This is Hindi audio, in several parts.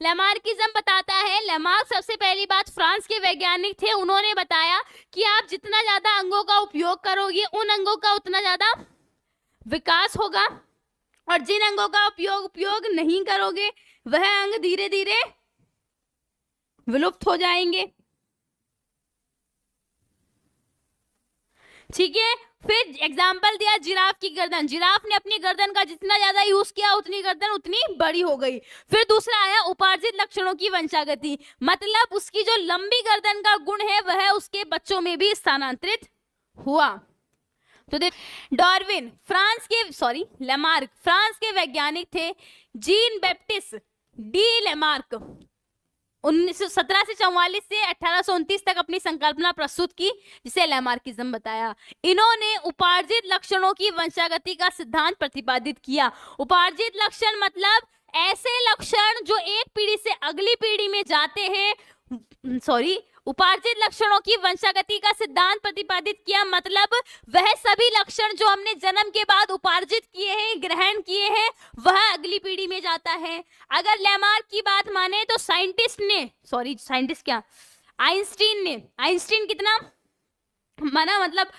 लेमार्किज्म बताता है, लेमार्क सबसे पहली बात फ्रांस के वैज्ञानिक थे, उन्होंने बताया कि आप जितना ज्यादा अंगों का उपयोग करोगे उन अंगों का उतना ज्यादा विकास होगा, और जिन अंगों का उपयोग नहीं करोगे वह अंग धीरे धीरे विलुप्त हो जाएंगे। ठीक है, फिर एग्जाम्पल दिया जिराफ की गर्दन, जिराफ ने अपनी गर्दन का जितना ज्यादा यूज किया उतनी गर्दन उतनी बड़ी हो गई। फिर दूसरा आया उपार्जित लक्षणों की वंशागति, मतलब उसकी जो लंबी गर्दन का गुण है वह उसके बच्चों में भी स्थानांतरित हुआ। तो डार्विन लेमार्क फ्रांस के वैज्ञानिक थे, जीन बैप्टिस्ट डी लेमार्क 17 से 44 से 1829 तक अपनी संकल्पना प्रस्तुत की, जिसे लेमार्किज्म बताया। इन्होंने उपार्जित लक्षणों की वंशागति का सिद्धांत प्रतिपादित किया। उपार्जित लक्षण मतलब ऐसे लक्षण जो एक पीढ़ी से अगली पीढ़ी में जाते हैं, उपार्जित लक्षणों की वंशागति का सिद्धांत प्रतिपादित किया, मतलब वह सभी लक्षण जो हमने जन्म के बाद उपार्जित किए हैं, ग्रहण किए हैं, वह अगली पीढ़ी में जाता है। अगर लेमार्क की बात माने तो आइंस्टीन कितना माना, मतलब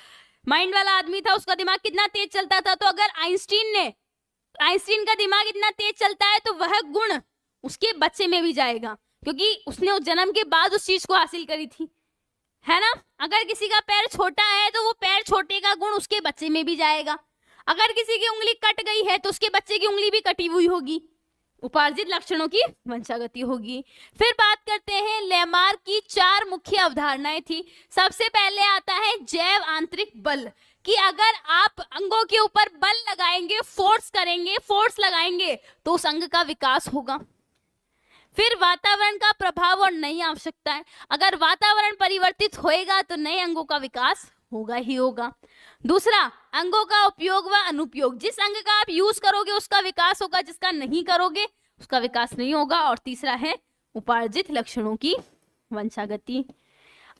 माइंड वाला आदमी था, उसका दिमाग कितना तेज चलता था, तो अगर आइंस्टीन का दिमाग इतना तेज चलता है तो वह गुण उसके बच्चे में भी जाएगा, क्योंकि उसने उस जन्म के बाद उस चीज को हासिल करी थी, है ना। अगर किसी का पैर छोटा है तो वो पैर छोटे का गुण उसके बच्चे में भी जाएगा। अगर किसी की उंगली कट गई है तो उसके बच्चे की उंगली भी कटी हुई होगी, उपार्जित लक्षणों की वंशागति होगी। फिर बात करते हैं, लेमार्क की 4 मुख्य अवधारणाएं थी। सबसे पहले आता है जैव आंतरिक बल, कि अगर आप अंगों के ऊपर बल लगाएंगे, फोर्स लगाएंगे तो उस अंग का विकास होगा। फिर वातावरण का प्रभाव और नई आवश्यकताएं, अगर वातावरण परिवर्तित होएगा तो नए अंगों का विकास होगा ही होगा। दूसरा, अंगों का उपयोग व अनुपयोग, जिस अंग का आप यूज करोगे उसका विकास होगा, जिसका नहीं करोगे उसका विकास नहीं होगा। और तीसरा है उपार्जित लक्षणों की वंशागति।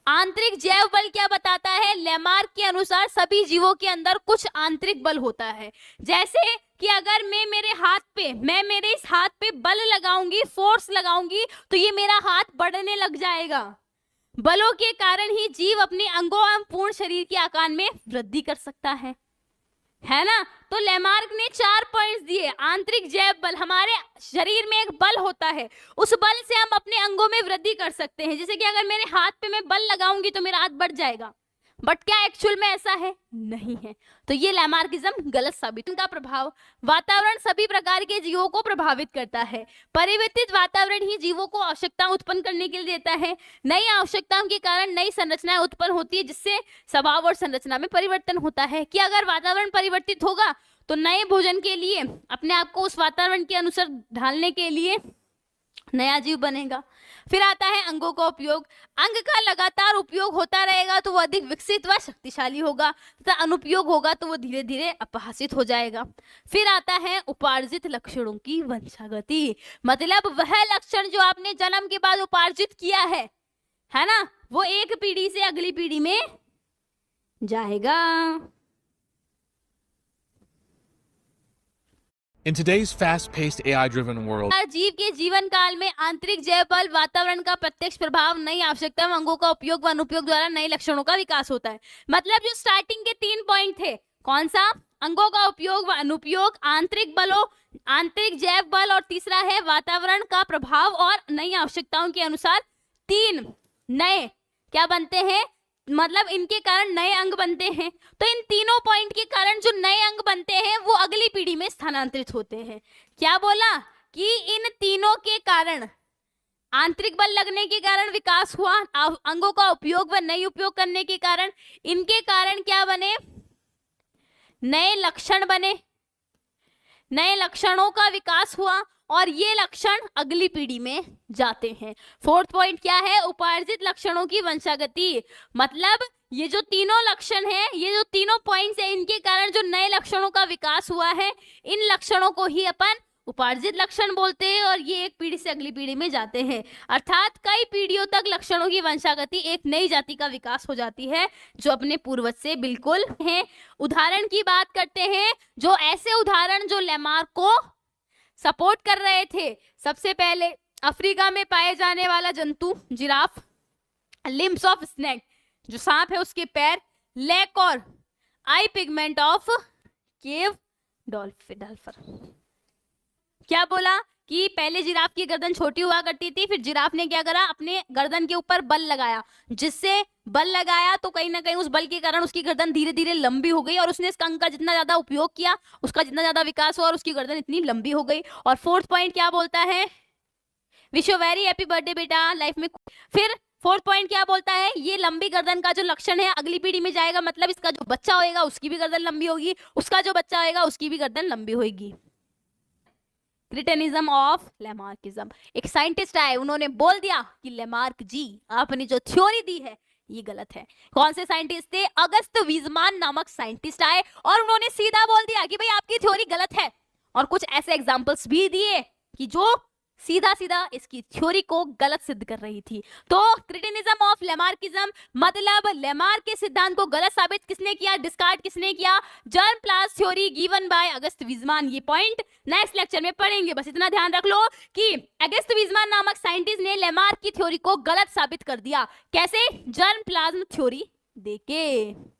आंतरिक जैव बल क्या बताता है? लेमार्क के अनुसार सभी जीवों के अंदर कुछ आंतरिक बल होता है, जैसे कि अगर मैं मेरे इस हाथ पे बल लगाऊंगी, फोर्स लगाऊंगी, तो ये मेरा हाथ बढ़ने लग जाएगा। बलों के कारण ही जीव अपने अंगों एवं पूर्ण शरीर के आकार में वृद्धि कर सकता है ना। तो लेमार्क ने 4 पॉइंट्स दिए। आंतरिक जैव बल, हमारे शरीर में एक बल होता है, उस बल से हम अपने अंगों में वृद्धि कर सकते हैं। जैसे कि अगर मेरे हाथ पे मैं बल लगाऊंगी तो मेरा हाथ बढ़ जाएगा, बट क्या एक्चुअल में ऐसा है? नहीं है। तो ये लेमार्किज्म गलत साबित। उनका प्रभाव, वातावरण सभी प्रकार के जीवों को प्रभावित करता है। परिवर्तित वातावरण ही जीवों को आवश्यकता उत्पन्न करने के लिए देता है। नई आवश्यकताओं के कारण नई संरचनाएं उत्पन्न होती है, जिससे स्वभाव और संरचना में परिवर्तन होता है। कि अगर वातावरण परिवर्तित होगा तो नए भोजन के लिए अपने आप को उस वातावरण के अनुसार ढालने के लिए नया जीव बनेगा। फिर आता है अंगों का उपयोग। अंग का लगातार उपयोग होता रहेगा तो वो अधिक विकसित व शक्तिशाली होगा, तथा अनुपयोग होगा तो वो धीरे धीरे अपहासित हो जाएगा। फिर आता है उपार्जित लक्षणों की वंशागति, मतलब वह लक्षण जो आपने जन्म के बाद उपार्जित किया है ना, वो एक पीढ़ी से अगली पीढ़ी में जाएगा। In today's fast-paced AI-driven world, जीव के जीवन काल में आंतरिक जैव बल, वातावरण का प्रत्यक्ष प्रभाव, नई आवश्यकता, अंगों का उपयोग व अनुपयोग द्वारा नए लक्षणों का विकास होता है। मतलब जो स्टार्टिंग के 3 पॉइंट थे, कौन सा? अंगों का उपयोग व अनुपयोग, आंतरिक बलों, आंतरिक जैव बल, और तीसरा है वातावरण का प्रभाव और नई आवश्यकताओं के अनुसार 3 नए क्या बनते हैं, मतलब इनके कारण नए अंग बनते हैं। तो इन तीनों पॉइंट के कारण जो नए अंग बनते हैं वो अगली पीढ़ी में स्थानांतरित होते हैं। क्या बोला? कि इन तीनों के कारण, आंतरिक बल लगने के कारण विकास हुआ, अंगों का उपयोग व नई उपयोग करने के कारण, इनके कारण क्या बने? नए लक्षण बने, नए लक्षणों का विकास हुआ, और ये लक्षण अगली पीढ़ी में जाते हैं। 4th पॉइंट क्या है? उपार्जित लक्षणों की वंशागति, मतलब ये जो तीनों लक्षण हैं, ये जो तीनों पॉइंट्स हैं, इनके कारण जो नए लक्षणों का विकास हुआ है, इन लक्षणों को ही अपन उपार्जित लक्षण बोलते हैं, और ये एक पीढ़ी से अगली पीढ़ी में जाते हैं। अर्थात कई पीढ़ियों तक लक्षणों की वंशागति, एक नई जाति का विकास हो जाती है जो अपने पूर्वज से बिल्कुल है। उदाहरण की बात करते हैं, जो ऐसे उदाहरण जो लेमार्क को सपोर्ट कर रहे थे। सबसे पहले अफ्रीका में पाए जाने वाला जंतु जिराफ, लिम्स ऑफ स्नेक जो सांप है उसके पैर, लेक और आई पिगमेंट ऑफ केव डॉल्फिन। क्या बोला कि पहले जिराफ की गर्दन छोटी हुआ करती थी, फिर जिराफ ने क्या करा, अपने गर्दन के ऊपर बल लगाया, जिससे बल लगाया तो कहीं ना कहीं उस बल के कारण उसकी गर्दन धीरे धीरे लंबी हो गई और उसने इस कंक का जितना ज्यादा उपयोग किया, उसका जितना ज्यादा विकास हुआ और उसकी गर्दन इतनी लंबी हो गई। और फोर्थ पॉइंट क्या बोलता है, wish you very happy birthday बेटा लाइफ में। फिर फोर्थ पॉइंट क्या बोलता है, ये लंबी गर्दन का जो लक्षण है अगली पीढ़ी में जाएगा, मतलब इसका जो बच्चा होएगा उसकी भी गर्दन लंबी होगी, उसका जो बच्चा होएगा उसकी भी गर्दन लंबी होगी। क्रिटेनिज्म ऑफ लेमार्किज्म, एक साइंटिस्ट आए, उन्होंने बोल दिया कि लेमार्क जी आपने जो थ्योरी दी है ये गलत है। कौन से साइंटिस्ट थे, अगस्त वीजमान नामक साइंटिस्ट आए और उन्होंने सीधा बोल दिया कि भाई आपकी थ्योरी गलत है, और कुछ ऐसे एग्जांपल्स भी दिए कि जो सीधा सीधा इसकी थ्योरी को गलत सिद्ध कर रही थी। तो क्रिटिनिज्म ऑफ लेमार्किज्म मतलब लेमार्क के सिद्धांत को गलत साबित किसने किया, डिस्कार्ड किसने किया, germ plasm theory given by August Weismann. ये पॉइंट नेक्स्ट लेक्चर में पढ़ेंगे, बस इतना ध्यान रख लो कि अगस्त वीजमान नामक साइंटिस्ट ने लेमार्क की थ्योरी को गलत साबित कर दिया। कैसे, जर्म प्लाज्म थ्योरी देके।